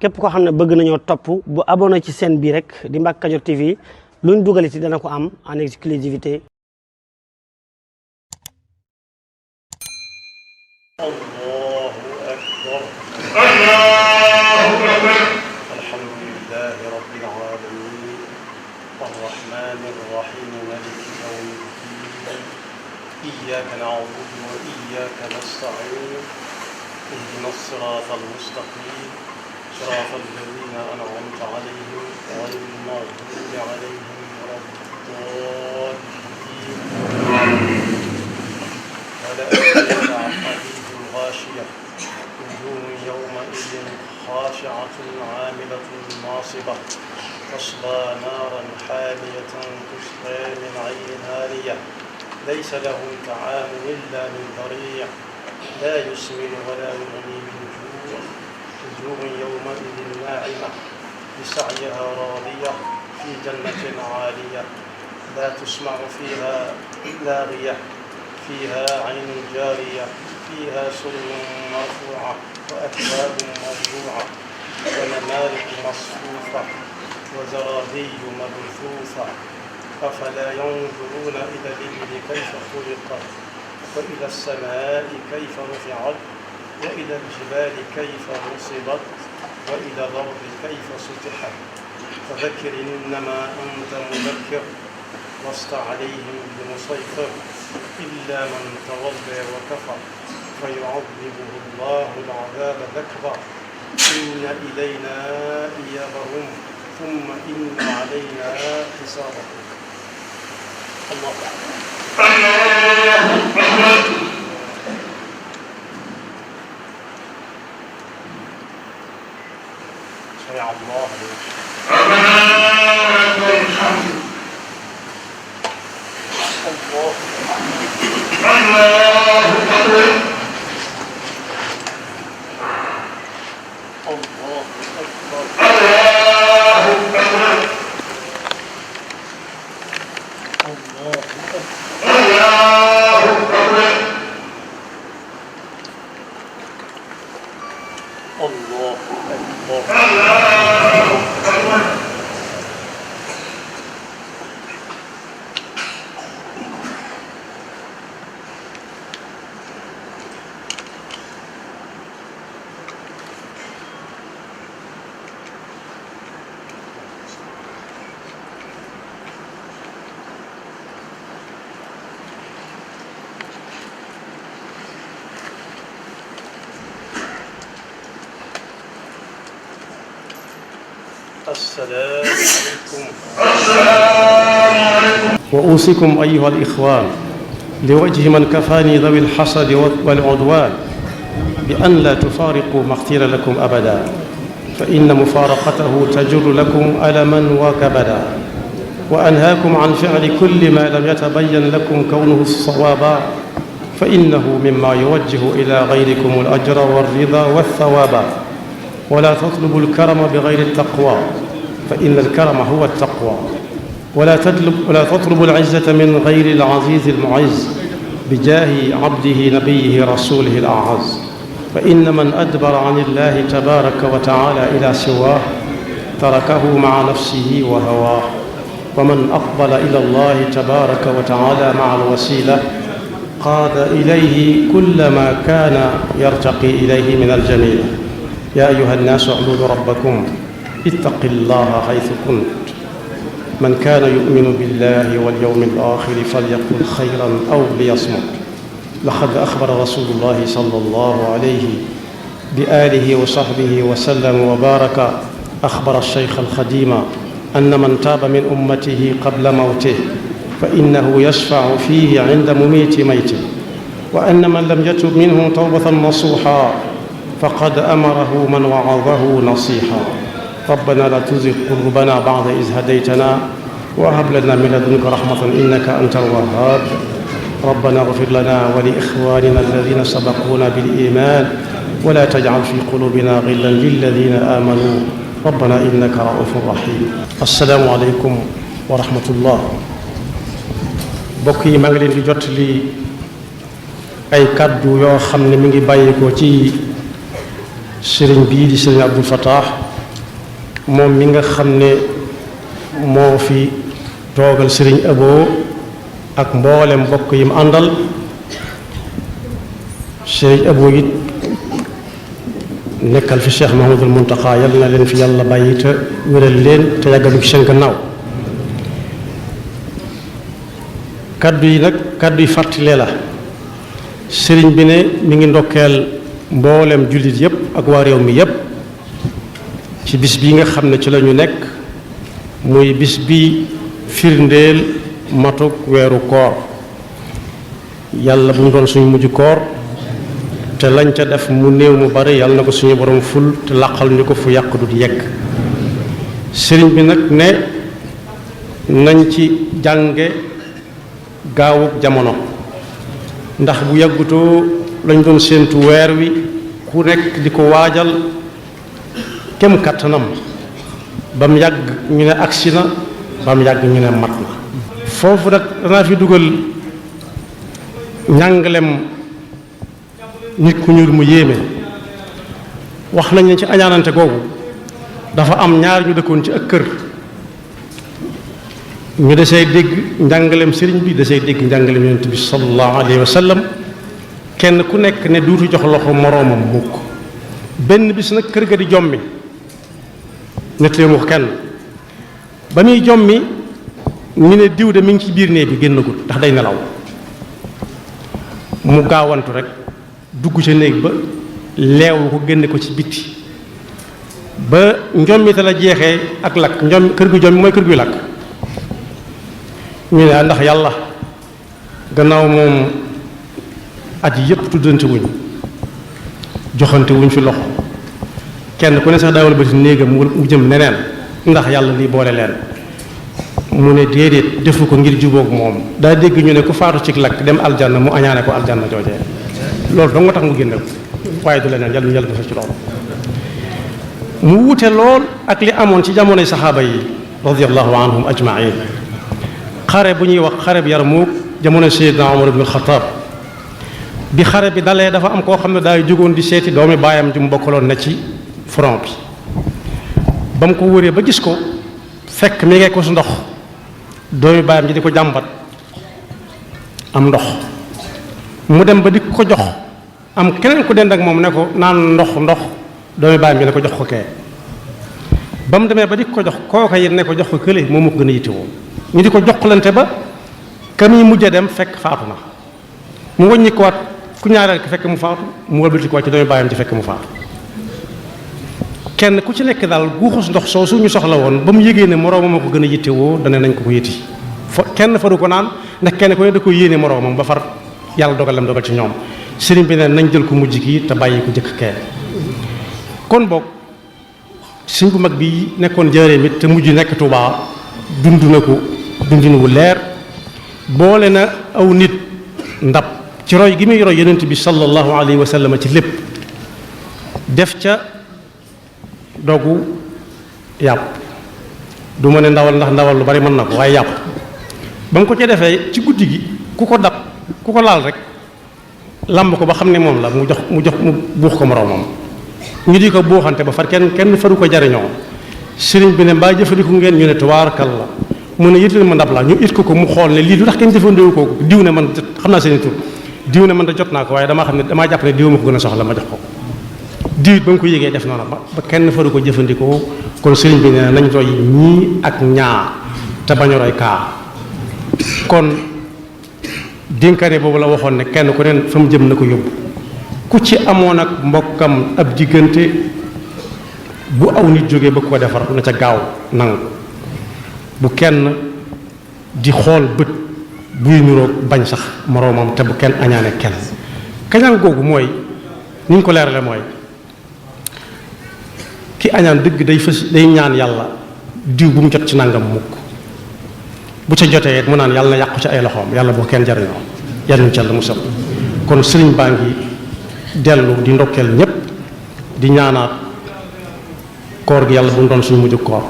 képp koo xam ne bëgg nañoo topp bu abonné ci chaîne bi rek di Mbacke Kadior TV luñ dugaliti dana ko am en exclusivité. Allahu akbar. Allahu akbar. Alhamdulillahi rabbil alamin. Arrahmanir rahim. Maliki yawmiddin. Iyyaka na'budu wa iyyaka nasta'in. اهدنا الصراط المستقيم صراط الذين أنعمت عليهم غير المغضوب عليهم ولا الضالين. ولا أتبع حديث غاشية وجوه يومئذ خاشعة عاملة ناصبة تصلى نارا حامية تسقى من عين آنية ليس لهم طعام إلا من ضريع لا يسمن ولا يغني من جوع وجوه يومئذ ناعمة لسعيها راضية في جنة عالية لا تسمع فيها لاغية فيها عين جارية فيها سرر مرفوعة وأكواب موضوعة ونمارق مصفوفة وزرابي مبثوثة أفلا ينظرون إلى الإبل كيف خلقت وإلى السماء كيف رفعت وإلى الجبال كيف نصبت وإلى الأرض كيف سطحت فذكر إنما أنت مذكر لست عليهم بمسيطر إلا من تولى وكفر فيعذبه الله العذاب الأكبر إن إلينا إيابهم ثم إن علينا حسابهم. الله أكبر. سمع الله لمن السلام عليكم. وأوصيكم أيها الإخوان لوجه من كفاني ذوي الحسد والعدوان بأن لا تفارقوا ما اختير لكم أبدا فإن مفارقته تجر لكم ألما وكبدا وأنهاكم عن فعل كل ما لم يتبين لكم كونه الصوابا فإنه مما يوجه إلى غيركم الأجر والرضا والثوابا ولا تطلبوا الكرم بغير التقوى فإن الكرم هو التقوى ولا تطلبوا العزة من غير العزيز المعز بجاه عبده نبيه رسوله الأعز فإن من أدبر عن الله تبارك وتعالى إلى سواه تركه مع نفسه وهواه ومن أقبل إلى الله تبارك وتعالى مع الوسيلة قاد إليه كل ما كان يرتقي إليه من الجميل. يا أيها الناس اعبدوا ربكم اتق الله حيث كنت من كان يؤمن بالله واليوم الآخر فليقل خيرا أو ليصمت لقد أخبر رسول الله صلى الله عليه بآله وصحبه وسلم وبارك أخبر الشيخ الخديم أن من تاب من أمته قبل موته فإنه يشفع فيه عند مميت ميته وأن من لم يتب منه توبة نصوحا فقد أمره من وعظه نصيحا. ربنا لا تزغ قلوبنا بعد إذ هديتنا وهب لنا من لدنك رحمة إنك أنت الوهاب. ربنا اغفر لنا ولإخواننا الذين سبقونا بالإيمان ولا تجعل في قلوبنا غلا للذين آمنوا ربنا إنك رؤوف رحيم. السلام عليكم ورحمة الله. bokk yi maa ngi leen di jot li ay kàddu yoo xam ne mi ngi bàyyi ko ci sëriñ bii di sëriñ Abdul Fattah moom mi nga xam ne moo fi toogal Sëriñ Abo ak mboolem mbokk yi mu àndal. Sëriñ Abo it nekkal fi Cheikh Mahamadul Muntaxa yal na leen fi yàlla bàyyi te wéral leen te yàggalu ci seen gannaaw. kaddu yi nag kaddu yi fàttalee la sëriñ bi ne mi ngi ndokkeel mboolem jullit yépp ak waa réew mi yépp ci bis bi nga xam ne ci la ñu nekk muy bis bi firndeel matuk weeru koor. yàlla bu mu doon suñu mujj koor te lañ ca def mu néew mu bari yàlla na ko suñu borom ful te làqal ñu ko fu yàq du yegg. sëriñ bi nag ne nañ ci jànge gaawuk jamono ndax bu yàggutoo lañ doon séentu weer wi ku nekk di ko waajal kem kattanam ba mu yàgg ñu ne agsi na ba mu yàgg ñu ne mat na. foofu nag danaa fi dugal njàngalem nit ku ñuul mu yéeme. wax nañ ne ci añaanante googu dafa am ñaar ñu dëkkoon ci ak kër ñu desee dégg njàngalem sëriñ bi desee dégg njàngalem yonent bi sallallahu alayhi wa sallam kenn ku nekk ne duutu jox loxo moroomam mukk. benn bis nag kër ga di jommi nettali mu ko kenn ba muy jommi ñu ne diw de mi ngi ci biir néeg bi génnagul ndax day nelaw. mu gaawantu rek dugg ca néeg ba leewu ko génne ko ci bitti ba njommite la jeexee ak lakk kër gu jommi mooy kër guy lakk. ñu ne ndax yàlla gannaaw moom at yi yëpp tuddante wuñ joxante wuñ fi loxo kenn ku ne sax daawal ba ci néegam mu jëm neneen ndax yàlla lii boole leen. mu ne déedéet defu ko ngir jubóog moom daa dégg ñu ne ku faatu ci lakk dem aljanna mu añaane ko aljanna joojee loolu dong nga tax mu génne ko waaye du leneen yàlla yàlla defal ci loolu. mu wute lool ak li amoon ci jamonoy saxaaba yi radiyallahu anhum ajmain. xare bu ñuy wax xare bi Yarmuuk jamono Seydina Umar ibn Xattaab bi xare bi dalee dafa am koo xam ne daay jógoon di seeti doomi baayam ju mu bokkaloon na ci front bi ba mu ko wëree ba gis ko fekk mi ngi ko su ndox doomi baayam ji di ko jàmbat am ndox mu dem ba di ko jox am keneen ku dend ak moom ne ko naan ndox doomi baayam ji ne ko jox ko kee ba mu demee ba di ko jox kooka yi ne ko jox ko kële moom moo ko gën a yittewoo ñu di ko joxlante ba kam yi mujj a dem fekk faatu na mu wàññi ko waat ku ñaareel ki fekk mu faatu mu wëlbati ko waat ci doomi baayam ci fekk mu faatu. kenn ku ci nekk daal guuxus ndox soosu ñu soxla woon ba mu yégee ne moroomam a ko gën a yittewoo dana nañ ko yëti kenn faru ko naan ndax kenn ku ne da ko yéene moroomam ba far yàlla dogal lam dogal ci ñoom. sëriñ bi ne nañ jël ko mujj gi te bàyyi ko jëkk kee. kon boog sëriñ bu mag bi nekkoon Njaaréem it te mujj nekk Tuubaa dund na ko dundin wu leer boole na aw nit ndab ci roy gi muy roy yonent bi sallallahu alayhi wa sallam ci lépp def ca dogu yàpp du ma ne ndawal ndax ndawal lu bari mën na ko waaye yàpp ba mu ko ca defee ci guddi gi ku ko dab ku ko laal rek lamb ko ba xam ne moom la mu buux ko moroomam ñu di ko buuxante ba far kenn faru ko jariñoo. sëriñ bi ne mbaa jëfandiku ngeen ñu ne tabaarakalla mu ne yit leen ma ndab la ñu it ko mu xool ne lii du tax kenn jëfandikoo ko diw ne man xam naa seen tur diw ne man da jot naa ko waaye damaa xam ne damaa jàpp ne diw ma ko gën a soxla ma jox ko diw it ba nga ko yégee def noonu ba kenn faru ko jëfandikoo. kon sëriñ bi ne nañ roy ñii ak ñaa te bañ a roy kaa. kon dénkaane boobu la waxoon ne kenn ku ne fa mu jëm na ko yóbbu ku ci amoon ak mbokkam ab diggante bu aw nit jógee ba ko defar na ca gaaw nangu bu kenn di xool bët buy niroog bañ sax moroomam te bu kenn añaane kenn. kañaan googu mooy ni ñu ko leerale mooy ki añaan dëgg day ñaan yàlla diw bu mu jot ci nangam mukk bu ca jotee mu naan yàlla na yàqu ci ay loxoom yàlla boo kenn jariñoo yàlla ñu ca la musal. kon sëriñ baa ngi dellu di ndokkeel ñépp di ñaanaat koor gi yàlla bu mu doon suñu mujjug koor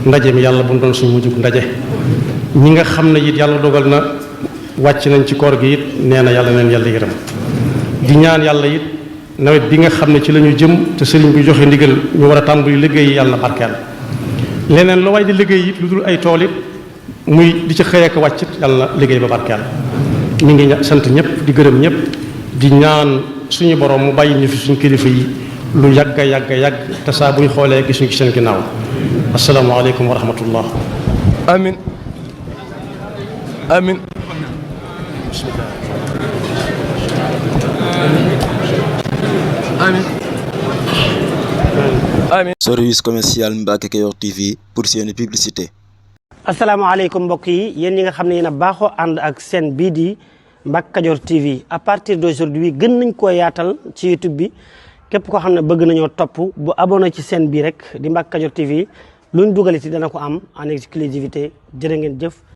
ndaje mi yàlla bu mu doon suñu mujjug ndaje ñi nga xam ne it yàlla dogal na wàcc nañ ci koor gi it nee na yàlla neen yàlla yërëm di ñaan yàlla it nawet bi nga xam ne ci la ñu jëm te sëriñ bi joxe ndigal ñu war a tàmbali liggéey yàlla barkeel leneen lu waay di liggéey it lu dul ay tool it muy di ci xëy ak wàccit yàlla liggéey ba barkeel mi ngi sant ñëpp di gërëm ñëpp di ñaan suñu borom mu bàyyi ñu fi suñu kilifa yi lu yàgg te saa buñ xoolee gisuñu ci seen ginnaaw asalaamaaleykum wa rahmatullah amin amin amin amin service commercial Mbacke Kadior TV pour seeni publicité. asalaamaaleykum mbokk yi yéen ñi nga xam ne yéen a baaxoo ànd ak seen bii di Mbacke Kadior TV à partir d'aujourd'hui gën nañ koo yaatal ci YouTube bi képp koo xam ne bëgg nañoo topp bu abonné ci seen bii rek di Mbacke Kadior TV luñ dugaliti dana ko am en exclusivité jërë ngeen jëf